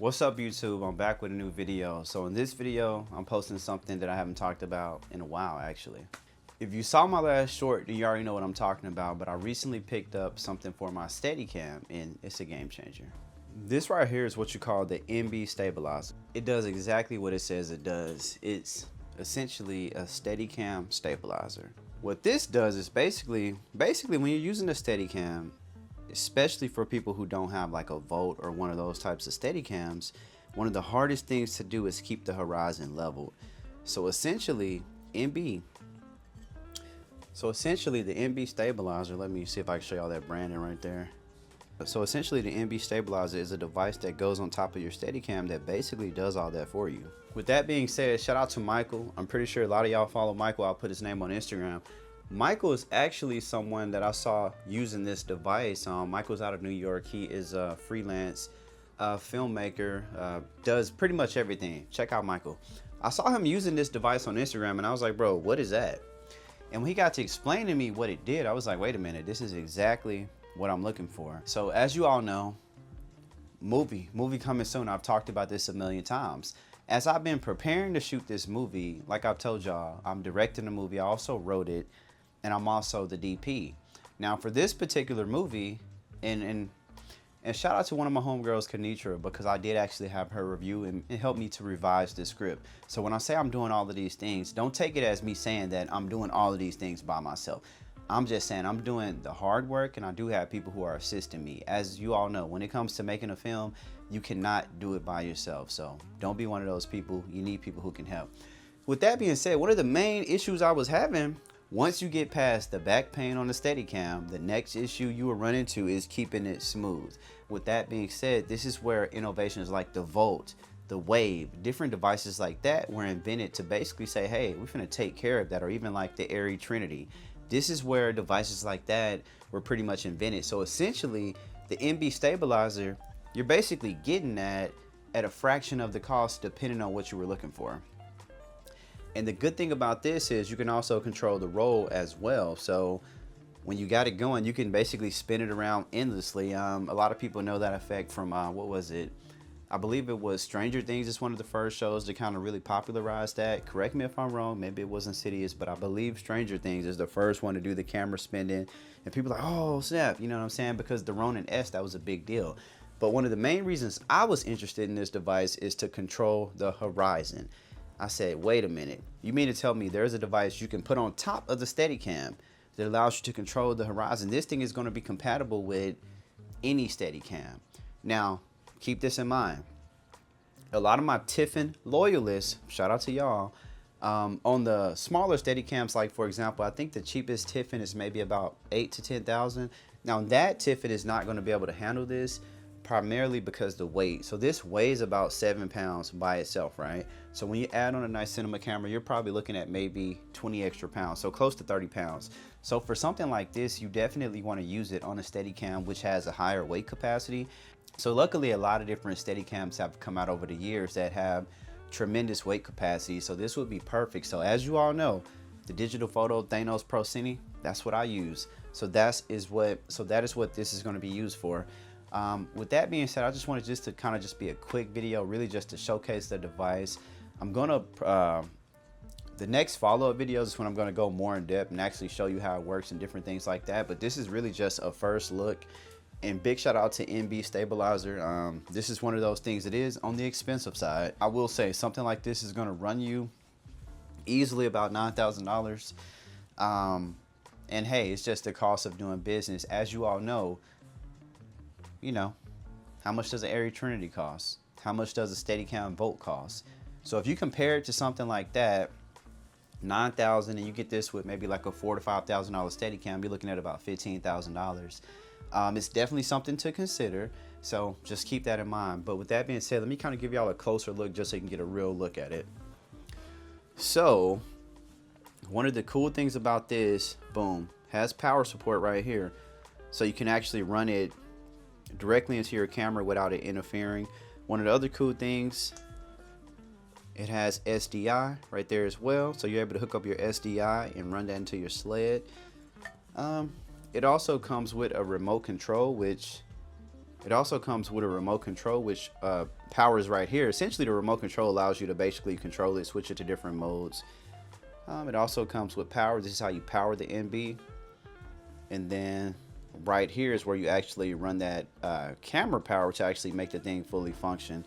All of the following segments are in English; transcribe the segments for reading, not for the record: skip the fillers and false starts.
What's up YouTube? I'm back with a new video. So in this video, I'm posting something that I haven't talked about in a while actually. If you saw my last short, you already know what I'm talking about, but I recently picked up something for my Steadicam and it's a game changer. This right here is what you call the MB stabilizer. It does exactly what it says it does. It's essentially a Steadicam stabilizer. What this does is basically when you're using a Steadicam, especially for people who don't have like a Volt or one of those types of Steadicams, one of the hardest things to do is keep the horizon leveled. So essentially the MB stabilizer, let me see if I can show y'all that branding right there. So essentially the MB stabilizer is a device that goes on top of your Steadicam that basically does all that for you. With that being said, shout out to Michael. I'm pretty sure a lot of y'all follow Michael. I'll put his name on Instagram. Michael is actually someone that I saw using this device. Michael's out of New York. He is a freelance filmmaker, does pretty much everything. Check out Michael. I saw him using this device on Instagram and I was like, bro, what is that? And when he got to explain to me what it did, I was like, wait a minute, this is exactly what I'm looking for. So as you all know, movie coming soon. I've talked about this a million times. As I've been preparing to shoot this movie, like I've told y'all, I'm directing the movie. I also wrote it, and I'm also the DP. Now for this particular movie, and shout out to one of my homegirls, Kanitra, because I did actually have her review and it helped me to revise the script. So when I say I'm doing all of these things, don't take it as me saying that I'm doing all of these things by myself. I'm just saying I'm doing the hard work, and I do have people who are assisting me. As you all know, when it comes to making a film, you cannot do it by yourself. So don't be one of those people. You need people who can help. With that being said, one of the main issues I was having, once you get past the back pain on the Steadicam, the next issue you will run into is keeping it smooth. With that being said, this is where innovations like the Volt, the Wave, different devices like that were invented to basically say, hey, we're gonna take care of that, or even like the arri trinity. This is where devices like that were pretty much invented. So essentially, the MB stabilizer, you're basically getting that at a fraction of the cost depending on what you were looking for. And the good thing about this is you can also control the roll as well. So when you got it going, you can basically spin it around endlessly. A lot of people know that effect from, what was it? I believe it was Stranger Things. It's one of the first shows to kind of really popularize that. Correct me if I'm wrong. Maybe it was Insidious, but I believe Stranger Things is the first one to do the camera spinning. And people are like, oh, snap. You know what I'm saying? Because the Ronin S, that was a big deal. But one of the main reasons I was interested in this device is to control the horizon. I said, wait a minute. You mean to tell me there's a device you can put on top of the Steadicam that allows you to control the horizon? This thing is going to be compatible with any Steadicam. Now, keep this in mind. A lot of my tiffin loyalists, shout out to y'all, on the smaller Steadicams, like for example, I think the cheapest tiffin is maybe about 8 to 10,000. Now that tiffin is not going to be able to handle this, primarily because the weight. So this weighs about 7 pounds by itself, right? So when you add on a nice cinema camera, you're probably looking at maybe 20 extra pounds, so close to 30 pounds. So for something like this, you definitely want to use it on a Steadicam, which has a higher weight capacity. So luckily, a lot of different Steadicams have come out over the years that have tremendous weight capacity. So this would be perfect. So as you all know, the digital photo Thanos Pro Cine, that's what I use. So that is what this is going to be used for. With that being said, I just wanted to kind of be a quick video, really just to showcase the device. I'm gonna the next follow-up videos is when I'm gonna go more in depth and actually show you how it works and different things like that. But this is really just a first look. And big shout out to MB stabilizer. This is one of those things that is on the expensive side. I will say something like this is gonna run you easily about $9,000. And hey, it's just the cost of doing business. As you all know, you know, how much does an arri trinity cost? How much does a Steadicam Volt cost? So if you compare it to something like that, 9,000, and you get this with maybe like a $4,000 to $5,000 Steadicam, you're looking at about $15,000. It's definitely something to consider, so just keep that in mind. But with that being said, let me kind of give y'all a closer look just so you can get a real look at it. So one of the cool things about this, boom, has power support right here, so you can actually run it directly into your camera without it interfering. One of the other cool things, it has SDI right there as well, so you're able to hook up your SDI and run that into your sled. It also comes with a remote control, which It also comes with a remote control, which powers right here. Essentially, the remote control allows you to basically control it, switch it to different modes. It also comes with power. This is how you power the NB. And then right here is where you actually run that camera power to actually make the thing fully function.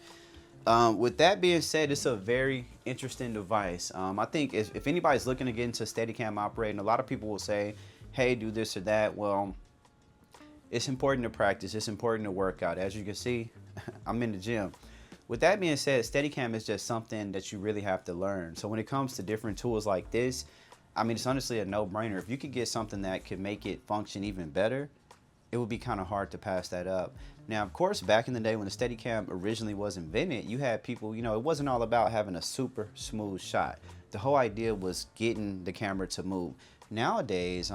With that being said, it's a very interesting device. I think if anybody's looking to get into Steadicam operating, a lot of people will say, hey, do this or that. Well, it's important to practice. It's important to work out. As you can see, I'm in the gym. With that being said, Steadicam is just something that you really have to learn. So when it comes to different tools like this, I mean, it's honestly a no-brainer. If you could get something that could make it function even better, it would be kind of hard to pass that up. Now, of course, back in the day when the Steadicam originally was invented, you had people, you know, it wasn't all about having a super smooth shot. The whole idea was getting the camera to move. Nowadays,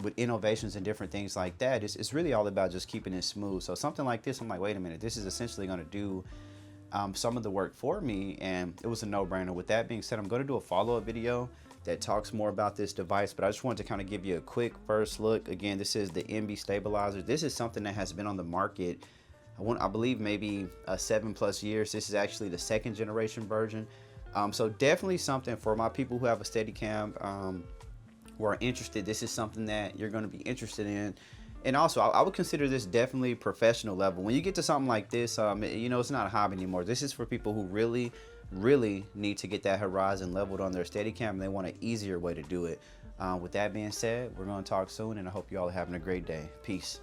with innovations and different things like that, it's really all about just keeping it smooth. So something like this, I'm like, wait a minute, this is essentially going to do some of the work for me, and it was a no-brainer. With that being said, I'm going to do a follow-up video that talks more about this device, but I just wanted to kind of give you a quick first look. Again, this is the NB Stabilizer. This is something that has been on the market, I believe maybe 7+ years. This is actually the 2nd generation version. So definitely something for my people who have a Steadicam, who are interested. This is something that you're going to be interested in. And also, I would consider this definitely professional level. When you get to something like this, you know, it's not a hobby anymore. This is for people who really need to get that horizon leveled on their Steadicam, and they want an easier way to do it. With that being said, we're going to talk soon, and I hope you all are having a great day. Peace.